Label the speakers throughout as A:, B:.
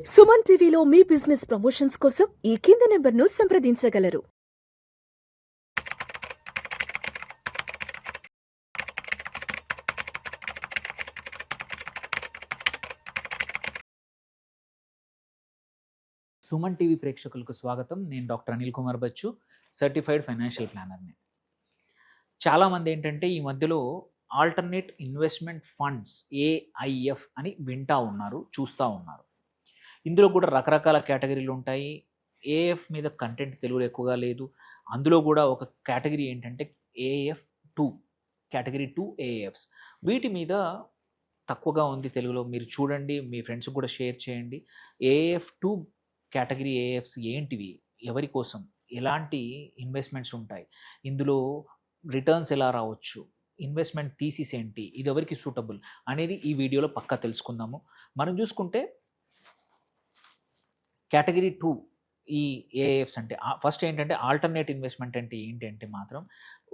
A: సుమన్ టీవీలో మీ business promotions కోసం ఈ కింది నెంబర్ను సంప్రదించగలరు.
B: సుమన్ టీవీ ప్రేక్షకులకు స్వాగతం. నేను doctor Anil Kumar Bachchu, certified financial ప్లానర్ని. చాలామంది ఏంటంటే ఈ మధ్యలో ఆల్టర్నేట్ ఇన్వెస్ట్మెంట్ ఫండ్స్ ఏఐఎఫ్ అని వింటూ ఉన్నారు, చూస్తూ ఉన్నారు. ఇందులో కూడా రకరకాల కేటగిరీలు ఉంటాయి. ఏఎఫ్ మీద కంటెంట్ తెలుగులో ఎక్కువగా లేదు. అందులో కూడా ఒక కేటగిరీ ఏంటంటే ఏఎఫ్ 2, కేటగిరీ 2 ఏఎఫ్స్. వీటి మీద తక్కువగా ఉంది తెలుగులో. మీరు చూడండి, మీ ఫ్రెండ్స్కి కూడా షేర్ చేయండి. ఏఎఫ్ 2 కేటగిరీ ఏఎఫ్స్ ఏంటివి, ఎవరి కోసం, ఎలాంటి ఇన్వెస్ట్మెంట్స్ ఉంటాయి, ఇందులో రిటర్న్స్ ఎలా రావచ్చు, ఇన్వెస్ట్మెంట్ థీసిస్ ఏంటి, ఇది ఎవరికి సూటబుల్ అనేది ఈ వీడియోలో పక్కా తెలుసుకుందాము. మనం చూసుకుంటే కేటగిరీ 2 ఈ ఏఎఫ్స్ అంటే ఫస్ట్ ఏంటంటే ఆల్టర్నేట్ ఇన్వెస్ట్మెంట్ అంటే ఏంటంటే మాత్రం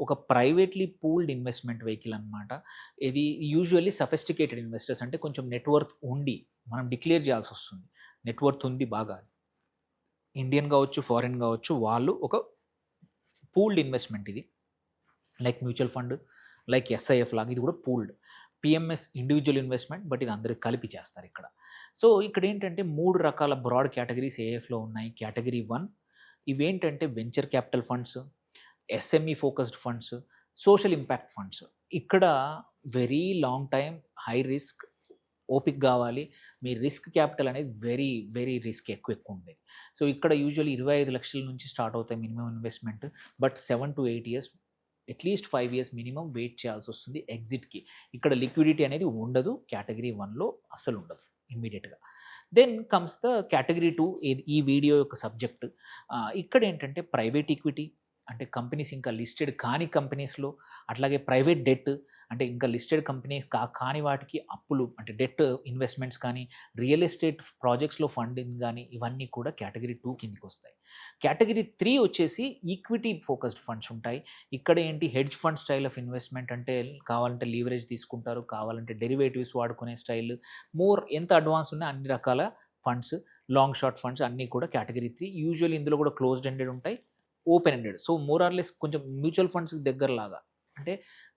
B: ఒక ప్రైవేట్లీ పూల్డ్ ఇన్వెస్ట్మెంట్ వెహికల్ అనమాట. ఇది యూజువల్లీ సఫిస్టికేటెడ్ ఇన్వెస్టర్స్, అంటే కొంచెం నెట్వర్త్ ఉండి మనం డిక్లేర్ చేయాల్సి వస్తుంది. నెట్వర్త్ ఉంది బాగా, ఇండియన్ కావచ్చు, ఫారిన్ కావచ్చు, వాళ్ళు ఒక పూల్డ్ ఇన్వెస్ట్మెంట్. ఇది like mutual fund, like SIF లాగా ఇది కూడా pooled. PMS individual investment, but ఇది అందరికి కలిపి చేస్తారు ఇక్కడ. సో ఇక్కడ ఏంటంటే 3 రకాల బ్రాడ్ కేటగిరీస్ ఏఎఫ్లో ఉన్నాయి. కేటగిరీ 1 ఇవేంటంటే venture capital funds, SME focused funds, social impact funds. ఇక్కడ very long time, high risk, ఓపిక్ కావాలి. మీ రిస్క్ క్యాపిటల్ అనేది వెరీ వెరీ రిస్క్ ఎక్కువ ఉండేది. సో ఇక్కడ యూజువల్లీ 25 లక్షల నుంచి స్టార్ట్ అవుతాయి minimum investment. But 7 to 8 years, at least 5 years minimum wait చేయాల్సి వస్తుంది ఎగ్జిట్కి. ఇక్కడ లిక్విడిటీ అనేది ఉండదు, కేటగిరీ 1లో అస్సలు ఉండదు ఇమ్మీడియట్గా. దెన్ కమ్స్ ద కేటగిరీ 2, ఈ వీడియో యొక్క సబ్జెక్ట్. ఇక్కడ ఏంటంటే ప్రైవేట్ ఈక్విటీ, అంటే కంపెనీస్ ఇంకా లిస్టెడ్ కాని కంపెనీస్లో, అట్లాగే ప్రైవేట్ డెట్, అంటే ఇంకా లిస్టెడ్ కంపెనీ కాని వాటికి అప్పులు, అంటే డెట్ ఇన్వెస్ట్మెంట్స్ కానీ, రియల్ ఎస్టేట్ ప్రాజెక్ట్స్లో ఫండింగ్ కానీ, ఇవన్నీ కూడా కేటగిరీ 2 కిందికి వస్తాయి. కేటగిరీ 3 వచ్చేసి ఈక్విటీ ఫోకస్డ్ ఫండ్స్ ఉంటాయి. ఇక్కడ ఏంటి, hedge fund style of investment, అంటే కావాలంటే లీవరేజ్ తీసుకుంటారు, కావాలంటే డెరివేటివ్స్ వాడుకునే స్టైల్, మోర్ ఎంత అడ్వాన్స్ ఉన్న అన్ని రకాల ఫండ్స్, లాంగ్ షార్ట్ ఫండ్స్ అన్నీ కూడా కేటగిరీ 3. యూజువల్లీ ఇందులో కూడా క్లోజ్డ్ ఎండెడ్ ఉంటాయి, open ended. So more or less కొంచెం మ్యూచువల్ ఫండ్స్కి దగ్గరలాగా, అంటే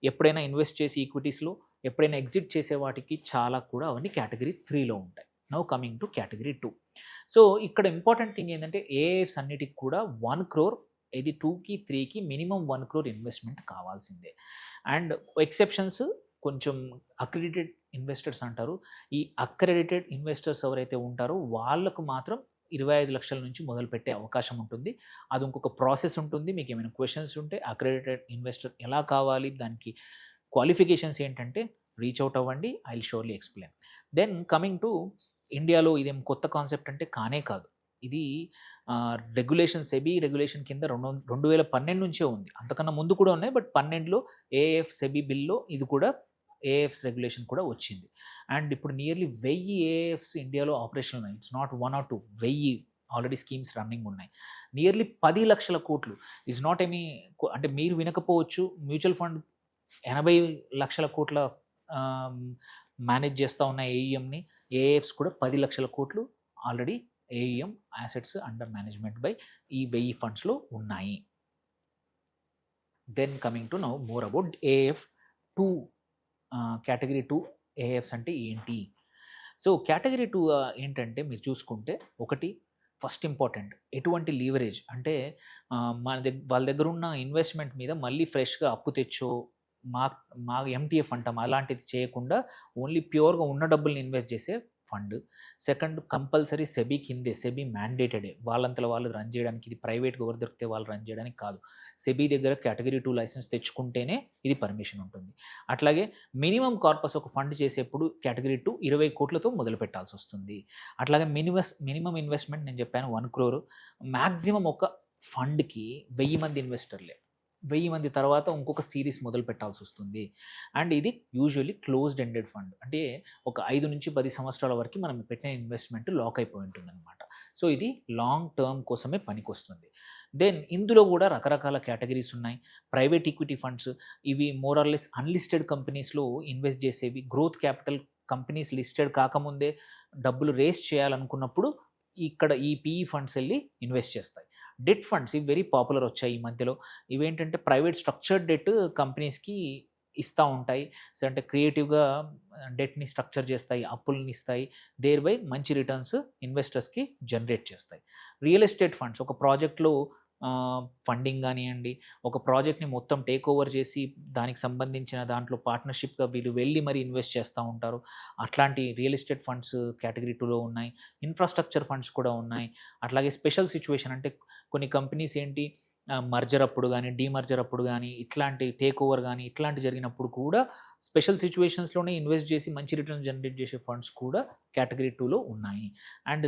B: ఎప్పుడైనా ఇన్వెస్ట్ చేసి ఈక్విటీస్లో, ఎప్పుడైనా ఎగ్జిట్ చేసే వాటికి చాలా కూడా అవన్నీ కేటగిరీ 3లో ఉంటాయి. Now coming to category 2. So ఇక్కడ ఇంపార్టెంట్ థింగ్ ఏంటంటే ఏఎఫ్స్ అన్నిటికి కూడా 1 crore, ఇది 2కి 3కి మినిమం 1 crore ఇన్వెస్ట్మెంట్ కావాల్సిందే. అండ్ ఎక్సెప్షన్స్ కొంచెం అక్రెడిటెడ్ ఇన్వెస్టర్స్ అంటారు. ఈ అక్రెడిటెడ్ ఇన్వెస్టర్స్ ఎవరైతే ఉంటారో వాళ్ళకు మాత్రం 25 లక్షల నుంచి మొదలుపెట్టే అవకాశం ఉంటుంది. అది ఇంకొక ప్రాసెస్ ఉంటుంది. మీకు ఏమైనా క్వశ్చన్స్ ఉంటే అక్రెడిటెడ్ ఇన్వెస్టర్ ఎలా కావాలి, దానికి క్వాలిఫికేషన్స్ ఏంటంటే రీచ్ అవుట్ అవ్వండి, I will surely explain. Then coming to ఇండియాలో ఇదేం కొత్త కాన్సెప్ట్ అంటే కానే కాదు. ఇది రెగ్యులేషన్, సెబీ రెగ్యులేషన్ కింద 2012 నుంచే ఉంది. అంతకన్నా ముందు కూడా ఉన్నాయి, బట్ 12లో ఏఎఫ్ సెబీ బిల్లో ఇది కూడా ఏఎఫ్స్ రెగ్యులేషన్ కూడా వచ్చింది. అండ్ ఇప్పుడు నియర్లీ 1000 ఏఎఫ్స్ ఇండియాలో ఆపరేషనల్ ఉన్నాయి. It's not 1 or 2, 1000 already schemes running ఉన్నాయి. నియర్లీ 10 లక్షల కోట్లు ఈజ్ నాట్ ఎనీ, అంటే మీరు వినకపోవచ్చు, మ్యూచువల్ ఫండ్ 80 లక్షల కోట్ల మేనేజ్ చేస్తూ ఉన్న ఏఈఎంని, ఏఎఫ్స్ కూడా 10 లక్షల కోట్లు already AEM assets under management by ఈ 1000 ఫండ్స్లో ఉన్నాయి. Then coming to now more about AF 2, category 2 AFs అంటే ఏంటి. సో కేటగిరీ 2 ఏంటంటే మీరు చూసుకుంటే, ఒకటి ఫస్ట్ ఇంపార్టెంట్, ఎటువంటి లీవరేజ్, అంటే వాళ్ళ దగ్గర ఉన్న ఇన్వెస్ట్మెంట్ మీద మళ్ళీ ఫ్రెష్గా అప్పు తెచ్చో, మా ఎంటీఎఫ్ అంటాం అలాంటిది చేయకుండా ఓన్లీ ప్యూర్గా ఉన్న డబ్బుల్ని ఇన్వెస్ట్ చేసే ఫండ్. సెకండ్, కంపల్సరీ సెబీ కిందే, సెబీ మ్యాండేటెడే, వాళ్ళంతలో వాళ్ళు రన్ చేయడానికి. ఇది ప్రైవేట్గా ఎవరు దొరికితే వాళ్ళు రన్ చేయడానికి కాదు. సెబీ దగ్గర కేటగిరీ 2 లైసెన్స్ తెచ్చుకుంటేనే ఇది పర్మిషన్ ఉంటుంది. అట్లాగే మినిమం కార్పస్ ఒక ఫండ్ చేసేప్పుడు కేటగిరీ 2 20 కోట్లతో మొదలు పెట్టాల్సి వస్తుంది. అట్లాగే మినిమం ఇన్వెస్ట్మెంట్ నేను చెప్పాను 1 crore. మ్యాక్సిమం ఒక ఫండ్కి 1000 మంది ఇన్వెస్టర్లే. 1000 మంది తర్వాత ఇంకొక సిరీస్ మొదలు పెట్టాల్సి వస్తుంది. అండ్ ఇది యూజువల్లీ క్లోజ్డ్ ఎండెడ్ ఫండ్, అంటే ఒక 5 నుంచి 10 సంవత్సరాల వరకు మనం పెట్టిన ఇన్వెస్ట్మెంట్ లాక్ అయిపోయి ఉంటుంది అనమాట. సో ఇది లాంగ్ టర్మ్ కోసమే పనికొస్తుంది. దెన్ ఇందులో కూడా రకరకాల కేటగిరీస్ ఉన్నాయి. ప్రైవేట్ ఈక్విటీ ఫండ్స్, ఇవి మోర్ ఆర్ లెస్ అన్లిస్టెడ్ కంపెనీస్లో ఇన్వెస్ట్ చేసేవి, గ్రోత్ క్యాపిటల్ కంపెనీస్ లిస్టెడ్ కాకముందే డబ్బులు రేస్ చేయాలనుకున్నప్పుడు ఇక్కడ ఈ పీఈ ఫండ్స్ వెళ్ళి ఇన్వెస్ట్ చేస్తాయి. డెట్ ఫండ్స్ ఇవి వెరీ పాపులర్ వచ్చాయి ఈ మధ్యలో. ఇవేంటంటే ప్రైవేట్ స్ట్రక్చర్డ్ డెట్ కంపెనీస్కి ఇస్తూ ఉంటాయి. సో అంటే క్రియేటివ్గా డెట్ని స్ట్రక్చర్ చేస్తాయి, అప్పుల్ని ఇస్తాయి, దేర్ బై మంచి రిటర్న్స్ ఇన్వెస్టర్స్కి జనరేట్ చేస్తాయి. రియల్ ఎస్టేట్ ఫండ్స్ ఒక ప్రాజెక్ట్లో ఫండింగ్ కానివ్వండి, ఒక ప్రాజెక్ట్ని మొత్తం టేక్ ఓవర్ చేసి దానికి సంబంధించిన దాంట్లో పార్ట్నర్షిప్గా వీళ్ళు వెళ్ళి మరి ఇన్వెస్ట్ చేస్తూ ఉంటారు. అట్లాంటి రియల్ ఎస్టేట్ ఫండ్స్ కేటగిరీ 2లో ఉన్నాయి. ఇన్ఫ్రాస్ట్రక్చర్ ఫండ్స్ కూడా ఉన్నాయి. అట్లాగే స్పెషల్ సిచ్యువేషన్ అంటే కొన్ని కంపెనీస్ ఏంటి మర్జర్ అప్పుడు కానీ, డీమర్జర్ అప్పుడు కానీ, ఇట్లాంటి టేక్ ఓవర్ కానీ ఇట్లాంటి జరిగినప్పుడు కూడా స్పెషల్ సిచ్యువేషన్స్లోనే ఇన్వెస్ట్ చేసి మంచి రిటర్న్ జనరేట్ చేసే ఫండ్స్ కూడా కేటగిరీ 2లో ఉన్నాయి. అండ్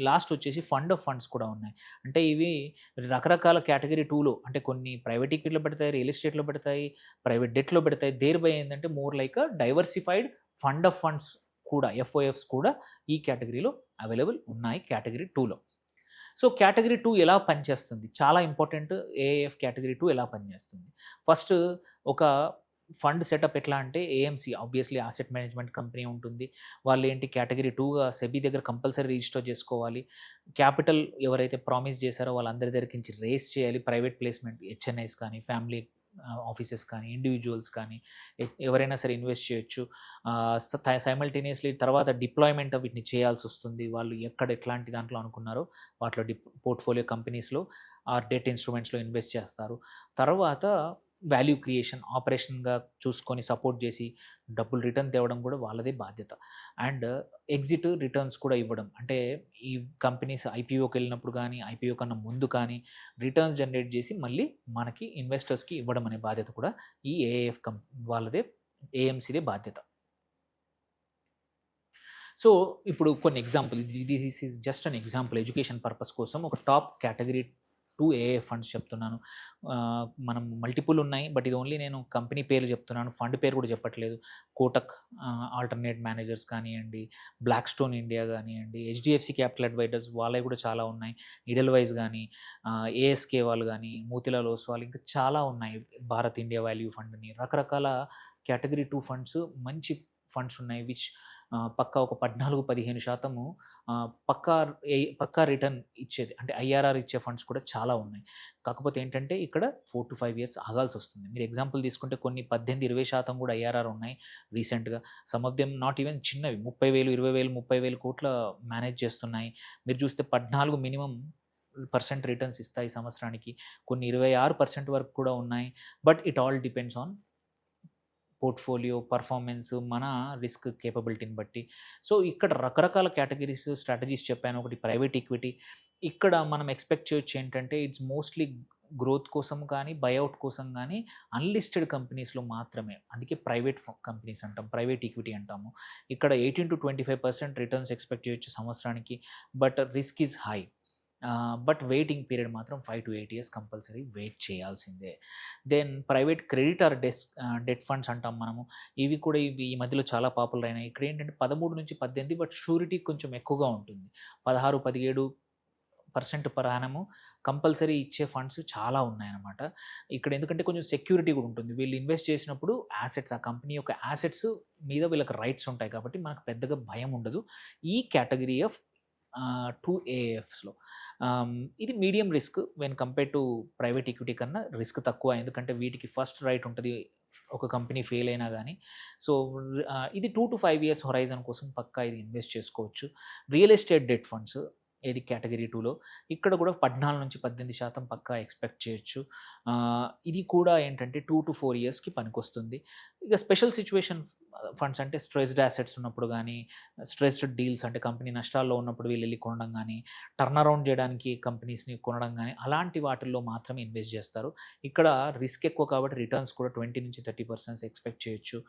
B: లాస్ట్ వచ్చేసి ఫండ్ ఆఫ్ ఫండ్స్ కూడా ఉన్నాయి. అంటే ఇవి రకరకాల కేటగిరీ 2లో అంటే కొన్ని ప్రైవేట్ ఈక్విటీలో పెడతాయి, రియల్ ఎస్టేట్లో పెడతాయి, ప్రైవేట్ డెట్లో పెడతాయి. దేర్ బై ఏంటంటే more like diversified fund of funds కూడా, ఎఫ్ఓఎఫ్స్ కూడా ఈ కేటగిరీలో అవైలబుల్ ఉన్నాయి కేటగిరీ 2లో. సో కేటగిరీ 2 ఎలా పనిచేస్తుంది? చాలా ఇంపార్టెంట్. ఏఏఎఫ్ కేటగిరీ 2 ఎలా పనిచేస్తుంది? ఫస్ట్ ఒక ఫండ్ సెటప్ ఎట్లా అంటే AMC obviously asset management company ఉంటుంది. వాళ్ళు ఏంటి కేటగిరీ 2గా సెబీ దగ్గర కంపల్సరీ రిజిస్టర్ చేసుకోవాలి. క్యాపిటల్ ఎవరైతే ప్రామిస్ చేశారో వాళ్ళందరి దగ్గరికి నుంచి రేస్ చేయాలి. ప్రైవేట్ ప్లేస్మెంట్ హెచ్ఎన్ఐస్ కానీ, ఫ్యామిలీ ఆఫీసెస్ కానీ, ఇండివిజువల్స్ కానీ ఎవరైనా సరే ఇన్వెస్ట్ చేయొచ్చు. సైమల్టేనియస్లీ తర్వాత డిప్లాయ్మెంట్ వీటిని చేయాల్సి వస్తుంది. వాళ్ళు ఎట్లాంటి దాంట్లో అనుకున్నారో వాటిలో పోర్ట్ఫోలియో కంపెనీస్లో డెట్ ఇన్స్ట్రుమెంట్స్లో ఇన్వెస్ట్ చేస్తారు. తర్వాత వాల్యూ క్రియేషన్ ఆపరేషన్గా చూసుకొని సపోర్ట్ చేసి డబ్బులు రిటర్న్ తేవడం కూడా వాళ్ళదే బాధ్యత. అండ్ ఎగ్జిట్ రిటర్న్స్ కూడా ఇవ్వడం, అంటే ఈ కంపెనీస్ ఐపీఓకి వెళ్ళినప్పుడు కానీ, ఐపీఓ కన్నా ముందు కానీ రిటర్న్స్ జనరేట్ చేసి మళ్ళీ మనకి ఇన్వెస్టర్స్కి ఇవ్వడం అనే బాధ్యత కూడా ఈ ఏఏఎఫ్ వాళ్ళదే, ఏఎంసీదే బాధ్యత. సో ఇప్పుడు కొన్ని example, this is just an example education purpose కోసం ఒక టాప్ కేటగిరీ 2 ఏఏఎఫ్ ఫండ్స్ చెప్తున్నాను. మనం మల్టిపుల్ ఉన్నాయి, బట్ ఇది ఓన్లీ నేను కంపెనీ పేరు చెప్తున్నాను, ఫండ్ పేరు కూడా చెప్పట్లేదు. కోటక్ ఆల్టర్నేట్ మేనేజర్స్ కానివ్వండి, బ్లాక్ స్టోన్ ఇండియా కానివ్వండి, హెచ్డిఎఫ్సి క్యాపిటల్ అడ్వైజర్స్ వాళ్ళవి కూడా చాలా ఉన్నాయి. ఇడెల్వైజ్ కానీ, ఏఎస్కే వాళ్ళు కానీ, మోతిలాల్ ఓస్వాల్ ఇంకా చాలా ఉన్నాయి. భారత్ ఇండియా వాల్యూ ఫండ్ అని రకరకాల కేటగిరీ 2 ఫండ్స్ మంచి ఫండ్స్ ఉన్నాయి. విచ్ పక్కా ఒక 14-15% పక్కా రిటర్న్ ఇచ్చేది, అంటే ఐఆర్ఆర్ ఇచ్చే ఫండ్స్ కూడా చాలా ఉన్నాయి. కాకపోతే ఏంటంటే ఇక్కడ 4 to 5 years ఆగాల్సి వస్తుంది. మీరు ఎగ్జాంపుల్ తీసుకుంటే కొన్ని 18-20% కూడా ఐఆర్ఆర్ ఉన్నాయి రీసెంట్గా. Some of them not even చిన్నవి, 30,000, 20,000, 30,000 కోట్ల మేనేజ్ చేస్తున్నాయి. మీరు చూస్తే 14 మినిమం % రిటర్న్స్ ఇస్తాయి సంవత్సరానికి. కొన్ని 26% వరకు కూడా ఉన్నాయి. But it all depends on portfolio performance, మన రిస్క్ కేపబిలిటీని బట్టి. సో ఇక్కడ రకరకాల కేటగిరీస్ స్ట్రాటజీస్ చెప్పాను. ఒకటి ప్రైవేట్ ఈక్విటీ. ఇక్కడ మనం ఎక్స్పెక్ట్ చేయొచ్చు ఏంటంటే ఇట్స్ మోస్ట్లీ గ్రోత్ కోసం కానీ, బైఅవుట్ కోసం కానీ అన్లిస్టెడ్ కంపెనీస్లో మాత్రమే. అందుకే ప్రైవేట్ కంపెనీస్ అంటాం, ప్రైవేట్ ఈక్విటీ అంటాము. ఇక్కడ 18-25% రిటర్న్స్ ఎక్స్పెక్ట్ చేయొచ్చు సంవత్సరానికి. But risk is high. But waiting period మాత్రం 5 to 8 years కంపల్సరీ వెయిట్ చేయాల్సిందే. Then private credit or debt funds అంటాం మనము. ఇవి కూడా ఈ మధ్యలో చాలా పాపులర్ అయినాయి. ఇక్కడ ఏంటంటే 13-18, బట్ షూరిటీ కొంచెం ఎక్కువగా ఉంటుంది. 16-17% పర్ యానము కంపల్సరీ ఇచ్చే ఫండ్స్ చాలా ఉన్నాయన్నమాట. ఇక్కడ ఎందుకంటే కొంచెం సెక్యూరిటీ కూడా ఉంటుంది. వీళ్ళు ఇన్వెస్ట్ చేసినప్పుడు ఆ కంపెనీ యొక్క యాసెట్స్ మీద వీళ్ళకి రైట్స్ ఉంటాయి కాబట్టి మనకు పెద్దగా భయం ఉండదు ఈ కేటగిరీ ఆఫ్ 2 ఏఎఫ్స్లో. ఇది medium risk when compare to private equity కన్నా రిస్క్ తక్కువ, ఎందుకంటే వీటికి ఫస్ట్ రైట్ ఉంటుంది ఒక కంపెనీ ఫెయిల్ అయినా కానీ. సో ఇది 2 to 5 years హొరైజన్ కోసం పక్కా ఇది ఇన్వెస్ట్ చేసుకోవచ్చు. రియల్ ఎస్టేట్ డెట్ ఫండ్స్ ఏది కేటగిరీ 2లో, ఇక్కడ కూడా 14-18% పక్కా ఎక్స్పెక్ట్ చేయొచ్చు. ఇది కూడా ఏంటంటే 2 to 4 yearsకి పనికొస్తుంది. ఇక స్పెషల్ సిచ్యువేషన్ ఫండ్స్ అంటే స్ట్రెస్డ్ యాసెట్స్ ఉన్నప్పుడు కానీ, స్ట్రెస్డ్ డీల్స్ అంటే కంపెనీ నష్టాల్లో ఉన్నప్పుడు వీళ్ళు వెళ్ళి కొనడం కానీ, టర్న్ అరౌండ్ చేయడానికి కంపెనీస్ని కొనడం కానీ, అలాంటి వాటిల్లో మాత్రమే ఇన్వెస్ట్ చేస్తారు. ఇక్కడ రిస్క్ ఎక్కువ కాబట్టి రిటర్న్స్ కూడా 20-30% ఎక్స్పెక్ట్ చేయొచ్చు.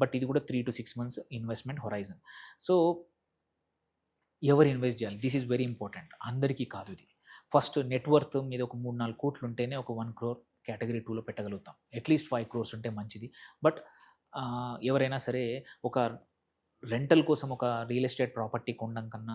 B: బట్ ఇది కూడా 3 to 6 months investment horizon. So ఎవరు ఇన్వెస్ట్ చేయాలి? This is very important. అందరికీ కాదు ఇది. ఫస్ట్ నెట్వర్త్ మీద ఒక 3-4 కోట్లు ఉంటేనే ఒక 1 crore కేటగిరీ 2లో పెట్టగలుగుతాం. అట్లీస్ట్ 5 crores ఉంటే మంచిది. బట్ ఎవరైనా సరే ఒక రెంటల్ కోసం ఒక రియల్ ఎస్టేట్ ప్రాపర్టీ కొనడం కన్నా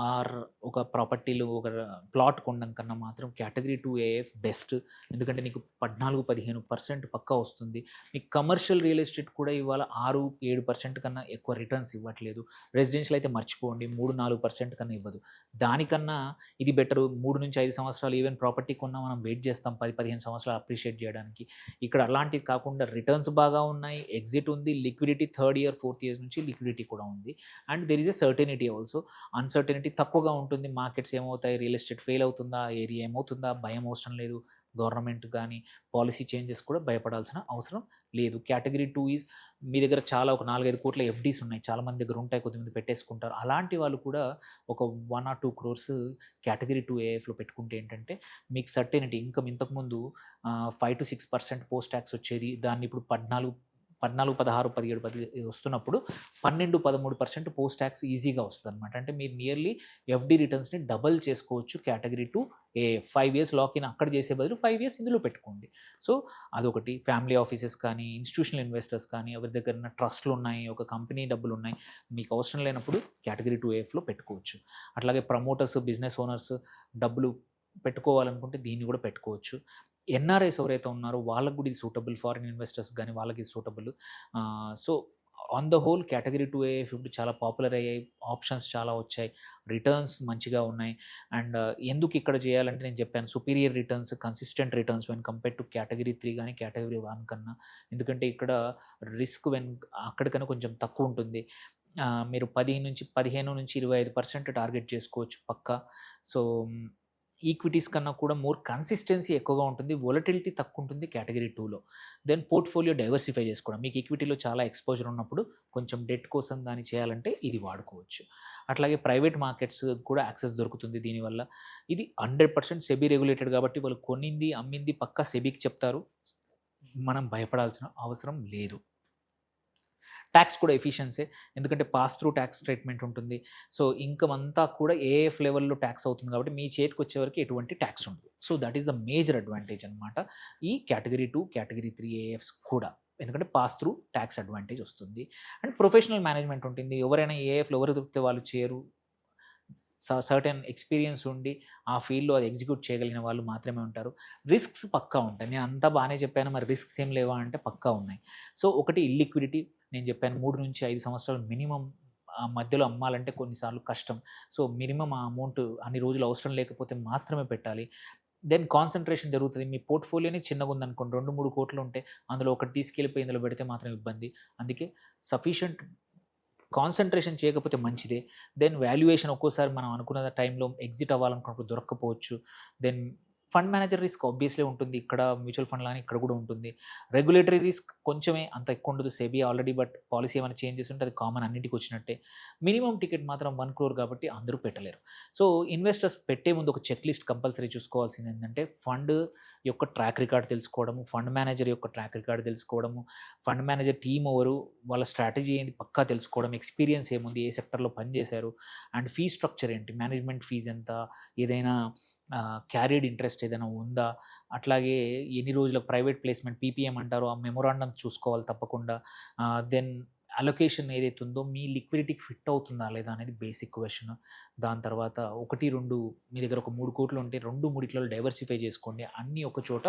B: ఆర్ ఒక ప్రాపర్టీలు ఒక ప్లాట్ కొనడం కన్నా మాత్రం కేటగిరీ 2 ఏఎఫ్ బెస్ట్. ఎందుకంటే నీకు 14-15% పక్కా వస్తుంది. మీకు కమర్షియల్ రియల్ ఎస్టేట్ కూడా ఇవాళ 6-7% కన్నా ఎక్కువ రిటర్న్స్ ఇవ్వట్లేదు. రెసిడెన్షియల్ అయితే మర్చిపోండి 3-4% కన్నా ఇవ్వదు. దానికన్నా ఇది బెటరు. 3-5 సంవత్సరాలు ఈవెన్ ప్రాపర్టీ కొన్నా మనం వెయిట్ చేస్తాం 10-15 సంవత్సరాలు అప్రిషియేట్ చేయడానికి. ఇక్కడ అలాంటివి కాకుండా రిటర్న్స్ బాగా ఉన్నాయి, ఎగ్జిట్ ఉంది, liquidity 3rd year 4th years నుంచి లిక్విడిటీ కూడా ఉంది. And there is a certainty also. Uncertainty తక్కువగా ఉంటుంది. మార్కెట్స్ ఏమవుతాయి, రియల్ ఎస్టేట్ ఫెయిల్ అవుతుందా, ఏరియా ఏమవుతుందా, భయం అవసరం లేదు. గవర్నమెంట్ కానీ పాలసీ చేంజెస్ కూడా భయపడాల్సిన అవసరం లేదు. కేటగిరీ 2 ఈజ్ మీ దగ్గర చాలా ఒక 4-5 కోట్ల ఎఫ్డీస్ ఉన్నాయి, చాలామంది దగ్గర ఉంటాయి, కొద్దిమంది పెట్టేసుకుంటారు. అలాంటి వాళ్ళు కూడా ఒక 1 or 2 crores కేటగిరీ 2 ఏఎఫ్లో పెట్టుకుంటే ఏంటంటే మీకు సర్టెనిటీ ఇన్కమ్ ఇంతకుముందు 5-6% పోస్ట్ ట్యాక్స్ వచ్చేది, దాన్ని ఇప్పుడు 14, 16, 17, 10 వస్తున్నప్పుడు 12-13% పోస్ట్ ట్యాక్స్ ఈజీగా వస్తుంది అనమాట. అంటే మీరు నియర్లీ ఎఫ్డి రిటర్న్స్ని డబల్ చేసుకోవచ్చు category 2 AF. 5 years lock in అక్కడ చేసే బదులు 5 years ఇందులో పెట్టుకోండి. సో అదొకటి. ఫ్యామిలీ ఆఫీసెస్ కానీ ఇన్స్టిట్యూషనల్ ఇన్వెస్టర్స్ కానీ ఎవరి దగ్గర ట్రస్ట్లు ఉన్నాయి, ఒక కంపెనీ డబ్బులు ఉన్నాయి, మీకు అవసరం లేనప్పుడు కేటగిరీ 2 ఏఎఫ్లో పెట్టుకోవచ్చు. అట్లాగే ప్రమోటర్స్, బిజినెస్ ఓనర్స్ డబ్బులు పెట్టుకోవాలనుకుంటే దీన్ని కూడా పెట్టుకోవచ్చు. ఎన్ఆర్ఐస్ ఎవరైతే ఉన్నారో వాళ్ళకు కూడా ఇది సూటబుల్, ఫారిన్ ఇన్వెస్టర్స్ కానీ వాళ్ళకి ఇది suitable. So on the whole category 2 AF ఇప్పుడు చాలా పాపులర్ అయ్యాయి, ఆప్షన్స్ చాలా వచ్చాయి, రిటర్న్స్ మంచిగా ఉన్నాయి. అండ్ ఎందుకు ఇక్కడ చేయాలంటే నేను చెప్పాను superior returns, consistent returns when compare to category 3 కానీ కేటగిరీ 1 కన్నా. ఎందుకంటే ఇక్కడ రిస్క్ అక్కడికన్నా కొంచెం తక్కువ ఉంటుంది. మీరు 15-25% టార్గెట్ చేసుకోవచ్చు పక్కా. సో ఈక్విటీస్ కన్నా కూడా మోర్ కన్సిస్టెన్సీ ఎక్కువగా ఉంటుంది, వొలటిలిటీ తక్కువ ఉంటుంది కేటగిరీ 2లో. దెన్ పోర్ట్ఫోలియో డైవర్సిఫై చేసుకోవడం, మీకు ఈక్విటీలో చాలా ఎక్స్పోజర్ ఉన్నప్పుడు కొంచెం డెట్ కోసం దాన్ని చేయాలంటే ఇది వాడుకోవచ్చు. అట్లాగే ప్రైవేట్ మార్కెట్స్ కూడా యాక్సెస్ దొరుకుతుంది దీనివల్ల. ఇది 100% సెబీ రెగ్యులేటెడ్ కాబట్టి వాళ్ళు కొనింది అమ్మింది పక్కా సెబీకి చెప్తారు, మనం భయపడాల్సిన అవసరం లేదు. ట్యాక్స్ కూడా ఎఫిషియన్సీ, ఎందుకంటే పాస్ త్రూ ట్యాక్స్ ట్రీట్మెంట్ ఉంటుంది. సో ఇన్కమ్ అంతా కూడా ఏఎఫ్ లెవెల్లో ట్యాక్స్ అవుతుంది కాబట్టి మీ చేతికి వచ్చేవరకు ఎటువంటి ట్యాక్స్ ఉండదు. So that is the major advantage అనమాట ఈ కేటగిరీ 2, కేటగిరీ 3 ఏఎఫ్స్ కూడా. ఎందుకంటే పాస్ త్రూ ట్యాక్స్ అడ్వాంటేజ్ వస్తుంది. అండ్ ప్రొఫెషనల్ మేనేజ్మెంట్ ఉంటుంది. ఎవరైనా ఏఎఫ్లో ఎవరు దొరికితే వాళ్ళు చేయరు, సర్టెన్ ఎక్స్పీరియన్స్ ఉండి ఆ ఫీల్డ్లో అది ఎగ్జిక్యూట్ చేయగలిగిన వాళ్ళు మాత్రమే ఉంటారు. రిస్క్స్ పక్కా ఉంటాయి. నేను అంతా బాగానే చెప్పాను, మరి రిస్క్స్ ఏం లేవా అంటే పక్కా ఉన్నాయి. సో ఒకటి ఇల్లిక్విడిటీ, నేను చెప్పాను 3-5 సంవత్సరాలు మినిమం మధ్యలో అమ్మాలంటే కొన్నిసార్లు కష్టం. సో మినిమం ఆ అమౌంట్ అన్ని రోజులు అవసరం లేకపోతే మాత్రమే పెట్టాలి. దెన్ కాన్సన్ట్రేషన్ జరుగుతుంది. మీ పోర్ట్ఫోలియోని చిన్నగా ఉందనుకోండి, 2-3 కోట్లు ఉంటే అందులో ఒకటి తీసుకెళ్ళిపోయి ఇందులో పెడితే మాత్రం ఇబ్బంది. అందుకే సఫిషియంట్ కాన్సన్ట్రేషన్ చేయకపోతే మంచిదే. దెన్ వాల్యుయేషన్ ఒక్కోసారి మనం అనుకున్న టైంలో ఎగ్జిట్ అవ్వాలనుకున్నప్పుడు దొరక్కపోవచ్చు. Then fund manager risk obviously ఉంటుంది, ఇక్కడ మ్యూచువల్ ఫండ్ లానే ఇక్కడ కూడా ఉంటుంది. రెగ్యులేటరీ రిస్క్ కొంచెమే, అంత ఎక్కువ ఉండదు. సెబీ ఆల్రెడీ బట్ పాలసీ ఏమైనా చేంజెస్ ఉంటే అది కామన్ అన్నింటికి వచ్చినట్టే. మినిమం టికెట్ మాత్రం 1 crore కాబట్టి అందరూ పెట్టలేరు. సో ఇన్వెస్టర్స్ పెట్టే ముందు ఒక చెక్ లిస్ట్ కంపల్సరీ చూసుకోవాల్సింది ఏంటంటే ఫండ్ యొక్క ట్రాక్ రికార్డ్ తెలుసుకోవడము, ఫండ్ మేనేజర్ యొక్క ట్రాక్ రికార్డ్ తెలుసుకోవడము, ఫండ్ మేనేజర్ టీమ్ ఎవరు, వాళ్ళ స్ట్రాటజీ ఏంది పక్కా తెలుసుకోవడం, ఎక్స్పీరియన్స్ ఏముంది, ఏ సెక్టర్లో పనిచేశారు, అండ్ ఫీ స్ట్రక్చర్ ఏంటి, మేనేజ్మెంట్ ఫీజ్ ఎంత, ఏదైనా క్యారీడ్ ఇంట్రెస్ట్ ఏదైనా ఉందా, అట్లాగే ఎన్ని రోజులకు ప్రైవేట్ ప్లేస్మెంట్ పీపీఎం అంటారో ఆ మెమొరాండం చూసుకోవాలి తప్పకుండా. దెన్ అలొకేషన్ ఏదైతే ఉందో మీ లిక్విడిటీకి ఫిట్ అవుతుందా లేదా అనేది బేసిక్ క్వశ్చన్. దాని తర్వాత 1-2 మీ దగ్గర ఒక 3 కోట్లు ఉంటే 2-3 డైవర్సిఫై చేసుకోండి, అన్నీ ఒక చోట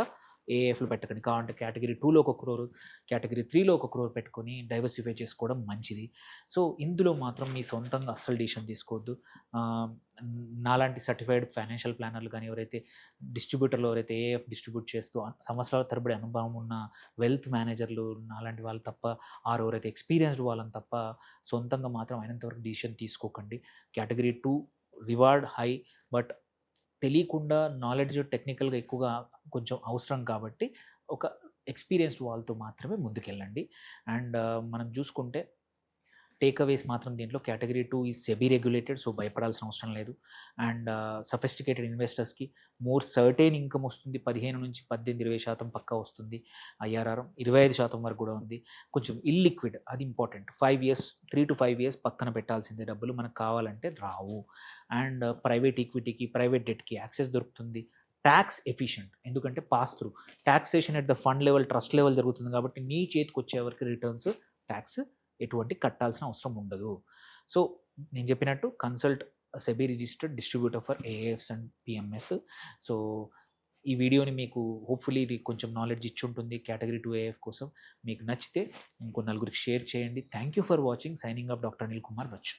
B: ఏఎఫ్లో పెట్టకండి. కావాలంటే కేటగిరీ 2లో 1 crore, కేటగిరీ 3లో 1 crore పెట్టుకొని డైవర్సిఫై చేసుకోవడం మంచిది. సో ఇందులో మాత్రం మీ సొంతంగా అస్సలు డిసిషన్ తీసుకోవద్దు. నాలాంటి సర్టిఫైడ్ ఫైనాన్షియల్ ప్లానర్లు కానీ ఎవరైతే డిస్ట్రిబ్యూటర్లు ఎవరైతే ఏఎఫ్ డిస్ట్రిబ్యూట్ చేస్తూ సంవత్సరాల తరబడి అనుభవం ఉన్న వెల్త్ మేనేజర్లు నాలాంటి వాళ్ళు తప్ప, ఆరు ఎవరైతే ఎక్స్పీరియన్స్డ్ వాళ్ళని తప్ప సొంతంగా మాత్రం అయినంతవరకు డిసిషన్ తీసుకోకండి. కేటగిరీ 2 రివార్డ్ హై, బట్ తెలియకుండా నాలెడ్జ్ టెక్నికల్గా ఎక్కువగా కొంచెం అవసరం కాబట్టి ఒక ఎక్స్పీరియన్స్డ్ వాళ్ళతో మాత్రమే ముందుకెళ్ళండి. అండ్ మనం చూసుకుంటే టేక్అవేస్ మాత్రం దీంట్లో category 2 is SEBI regulated, so భయపడాల్సిన అవసరం లేదు. అండ్ సఫిస్టికేటెడ్ ఇన్వెస్టర్స్కి మోర్ సర్టెన్ ఇన్కమ్ వస్తుంది, 15-18-20% పక్కా వస్తుంది. ఐఆర్ఆర్ 25% వరకు కూడా ఉంది. కొంచెం ఇల్లిక్విడ్, అది ఇంపార్టెంట్. 5 years 3 to 5 years పక్కన పెట్టాల్సిందే, డబ్బులు మనకు కావాలంటే రావు. అండ్ ప్రైవేట్ ఈక్విటీకి, ప్రైవేట్ డెట్కి యాక్సెస్ దొరుకుతుంది. ట్యాక్స్ ఎఫిషియంట్, ఎందుకంటే pass through taxation at the fund level, trust level జరుగుతుంది కాబట్టి నీ చేతికి వచ్చే వరకు రిటర్న్స్ ట్యాక్స్ ఎటువంటి కట్టాల్సిన అవసరం ఉండదు. సో నేను చెప్పినట్టు consult SEBI registered distributor for AIFs and PMS. So ఈ వీడియోని మీకు హోప్ఫుల్లీ ఇది కొంచెం నాలెడ్జ్ ఇచ్చి ఉంటుంది కేటగిరీ 2 ఏఎఫ్ కోసం. మీకు నచ్చితే ఇంకో నలుగురికి షేర్ చేయండి. Thank you for watching. Signing off doctor Anil Kumar Bachu.